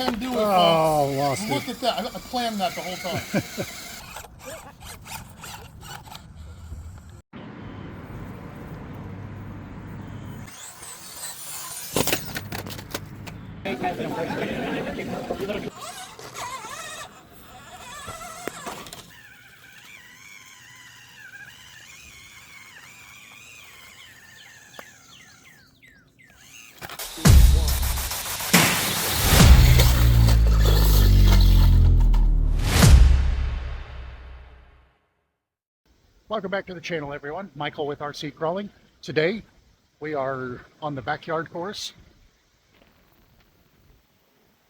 can do it, Oh, folks. lost Look it. at that. I planned that the whole time. Welcome back to the channel, everyone. Michael with RC Crawling. Today we are on the backyard course,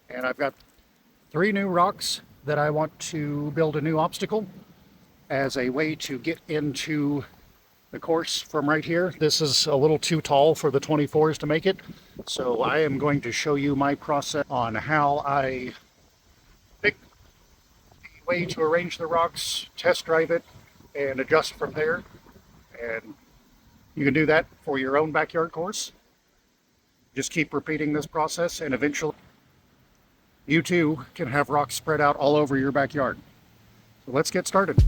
and I've got 3 new rocks that I want to build a new obstacle as a way to get into the course from right here. This is a little too tall for the 24s to make it, so I am going to show you my process on how I pick the way to arrange the rocks, test drive it, and adjust from there. And you can do that for your own backyard course. Just keep repeating this process, and eventually you too can have rocks spread out all over your backyard. So let's get started.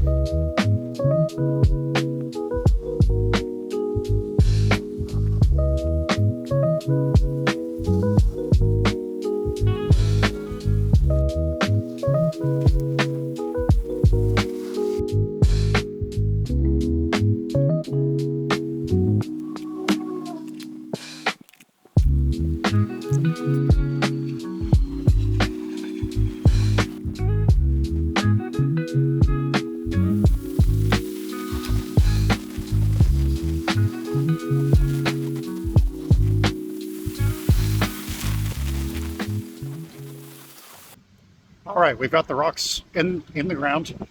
All right, we've got the rocks in the ground.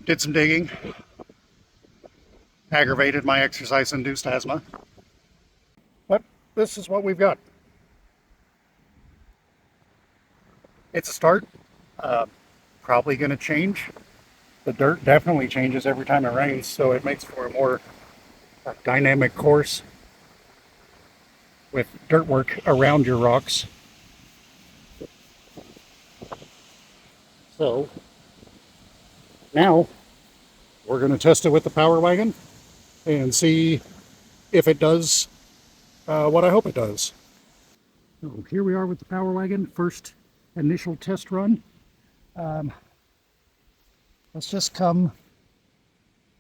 Did some digging. Aggravated my exercise-induced asthma. But this is what we've got. It's a start. Probably going to change. The dirt definitely changes every time it rains, so it makes for a more dynamic course with dirt work around your rocks. So now we're going to test it with the Power Wagon and see if it does what I hope it does. So here we are with the Power Wagon, first initial test run. Let's just come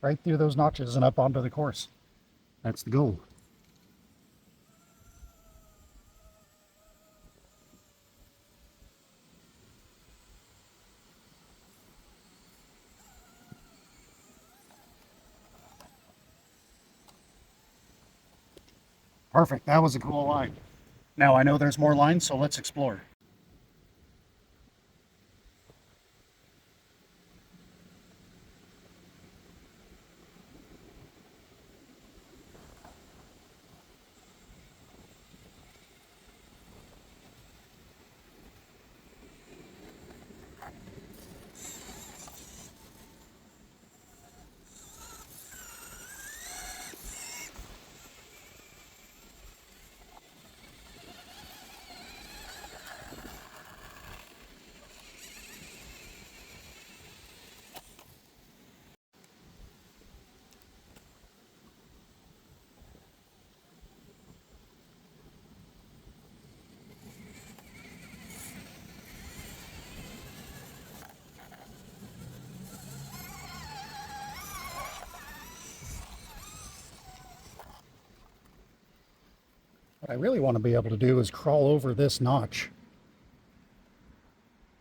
right through those notches and up onto the course. That's the goal. Perfect, that was a cool line. Now I know there's more lines, so let's explore. What I really want to be able to do is crawl over this notch.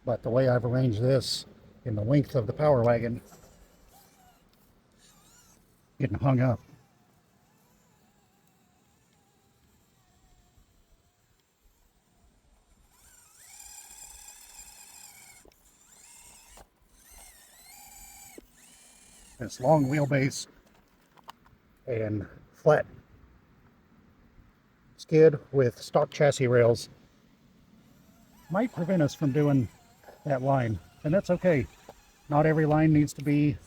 But the way I've arranged this in the length of the Power Wagon, getting hung up. This long wheelbase and flat skid with stock chassis rails might prevent us from doing that line, and that's okay. Not every line needs to be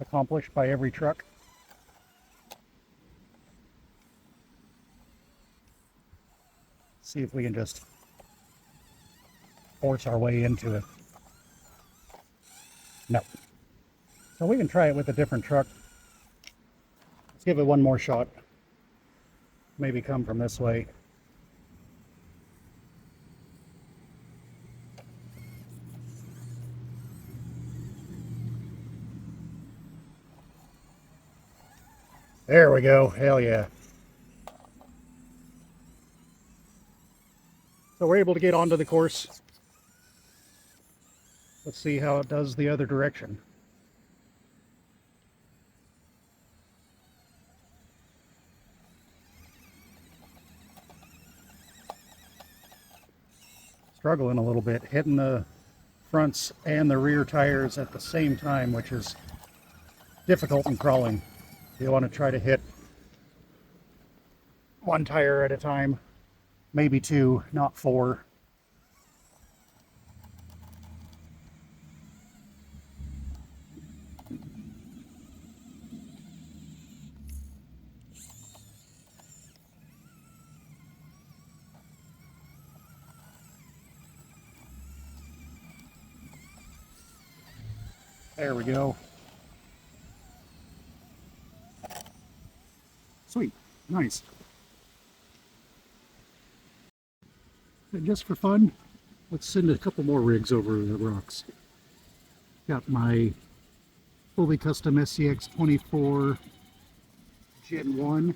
accomplished by every truck. See if we can just force our way into it. No. So we can try it with a different truck. Let's give it one more shot. Maybe come from this way. There we go. Hell yeah. So we're able to get onto the course. Let's see how it does the other direction. Struggling a little bit, hitting the fronts and the rear tires at the same time, which is difficult in crawling. You want to try to hit one tire at a time, maybe two, not four. There we go. Sweet, nice. And just for fun, let's send a couple more rigs over the rocks. Got my fully custom scx24 Gen 1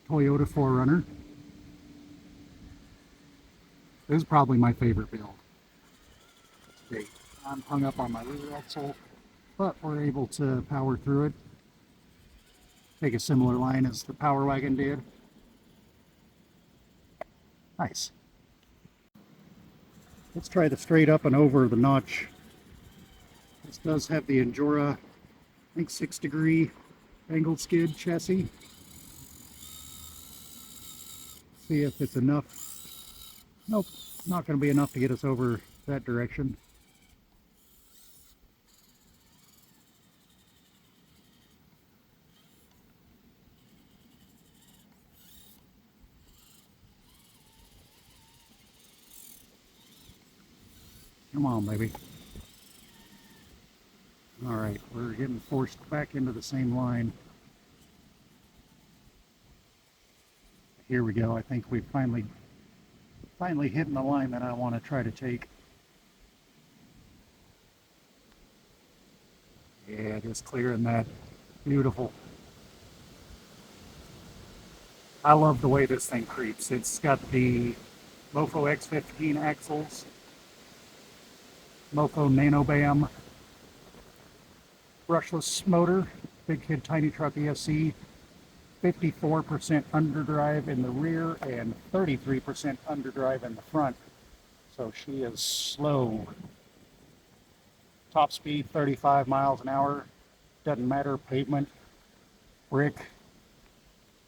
Toyota 4Runner. This is probably my favorite build. Okay, I'm hung up on my rear axle, but we're able to power through it. Take a similar line as the Power Wagon did. Nice. Let's try the straight up and over the notch. This does have the Endura, I think 6-degree angled skid chassis. See if it's enough. Nope, not going to be enough to get us over that direction. Come on, baby. All right, we're getting forced back into the same line. Here we go. I think we've finally hitting the line that I want to try to take. Yeah, just clearing that. Beautiful. I love the way this thing creeps. It's got the Mofo X15 axles, Mofo NanoBam brushless motor, Big Kid Tiny Truck ESC, 54% underdrive in the rear and 33% underdrive in the front. So she is slow. Top speed 35 miles an hour. Doesn't matter, pavement, brick,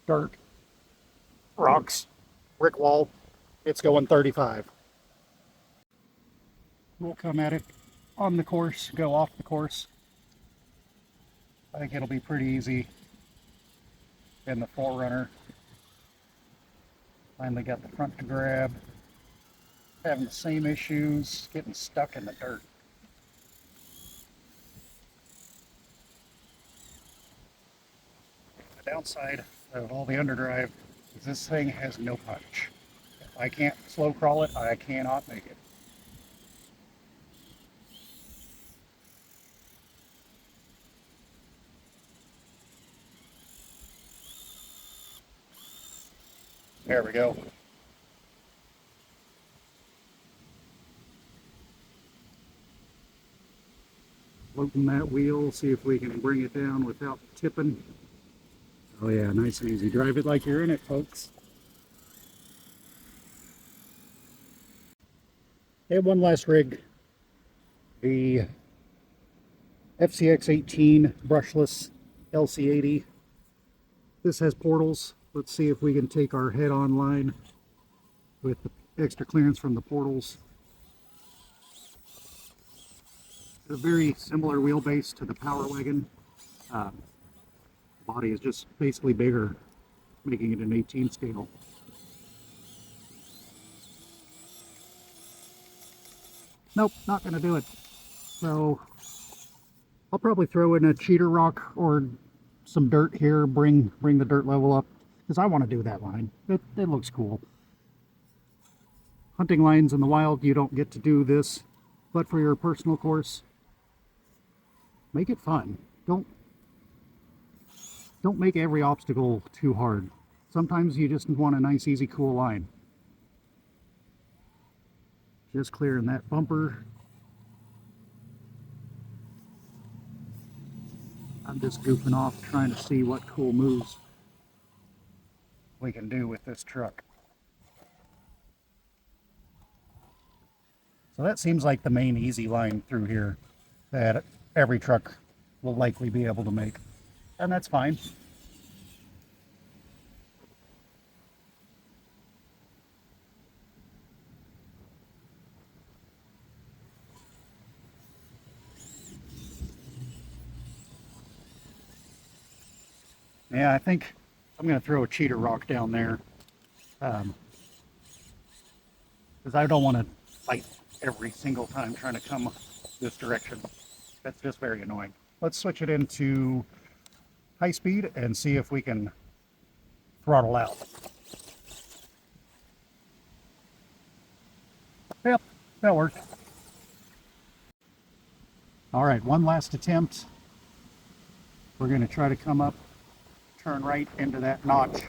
dirt, rocks, brick wall. It's going 35. We'll come at it on the course, go off the course. I think it'll be pretty easy in the 4Runner. Finally got the front to grab. Having the same issues, getting stuck in the dirt. The downside of all the underdrive is this thing has no punch. If I can't slow crawl it, I cannot make it. There we go. Open that wheel, see if we can bring it down without tipping. Oh yeah, nice and easy. Drive it like you're in it, folks. Okay, one last rig. The FCX18 brushless LC80. This has portals. Let's see if we can take our head-on line with the extra clearance from the portals. A very similar wheelbase to the Power Wagon. Body is just basically bigger, making it an 18 scale. Nope, not going to do it. So I'll probably throw in a cheater rock or some dirt here, bring the dirt level up, because I want to do that line. It looks cool. Hunting lines in the wild, you don't get to do this, but for your personal course, make it fun. Don't make every obstacle too hard. Sometimes you just want a nice, easy, cool line. Just clearing that bumper. I'm just goofing off trying to see what cool moves we can do with this truck. So that seems like the main easy line through here that every truck will likely be able to make. And that's fine. Yeah, I think I'm going to throw a cheater rock down there. Because I don't want to fight every single time trying to come this direction. That's just very annoying. Let's switch it into high speed and see if we can throttle out. Yep, that worked. All right, one last attempt. We're going to try to come up, turn right into that notch.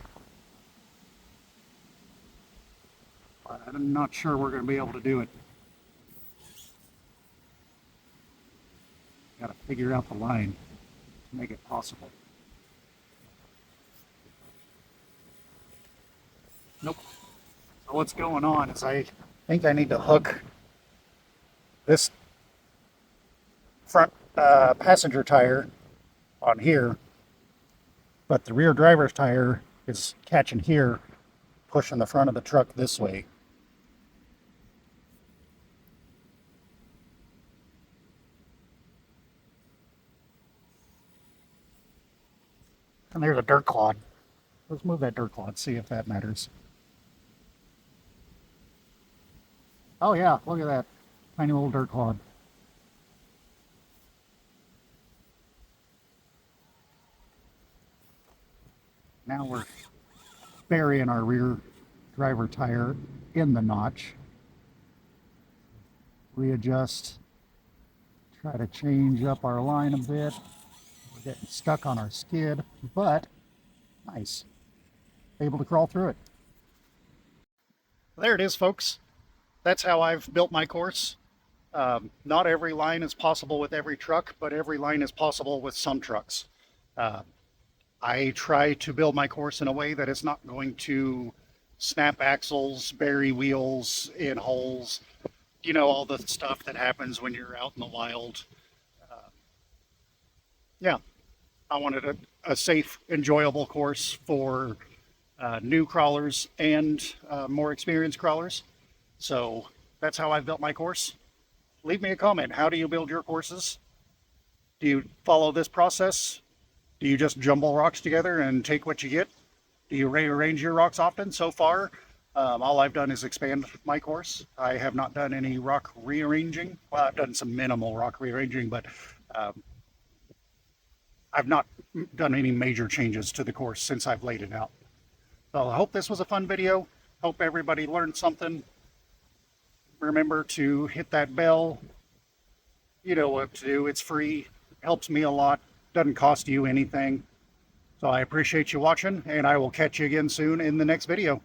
But I'm not sure we're going to be able to do it. Got to figure out the line to make it possible. Nope. So what's going on is I think I need to hook this front passenger tire on here, but the rear driver's tire is catching here, pushing the front of the truck this way. And there's a dirt clod. Let's move that dirt clod, see if that matters. Oh yeah, look at that. Tiny little dirt clod. Now we're burying our rear driver tire in the notch. Readjust. Try to change up our line a bit. We're getting stuck on our skid, but nice. Able to crawl through it. There it is, folks. That's how I've built my course. Not every line is possible with every truck, but every line is possible with some trucks. I try to build my course in a way that it's not going to snap axles, bury wheels in holes, you know, all the stuff that happens when you're out in the wild. Yeah, I wanted a safe, enjoyable course for new crawlers and more experienced crawlers. So that's how I've built my course. Leave me a comment. How do you build your courses? Do you follow this process? Do you just jumble rocks together and take what you get? Do you rearrange your rocks often? So far, all I've done is expand my course. I have not done any rock rearranging. Well, I've done some minimal rock rearranging, but I've not done any major changes to the course since I've laid it out. So I hope this was a fun video. Hope everybody learned something. Remember to hit that bell. You know what to do. It's free. Helps me a lot. Doesn't cost you anything. So I appreciate you watching, and I will catch you again soon in the next video.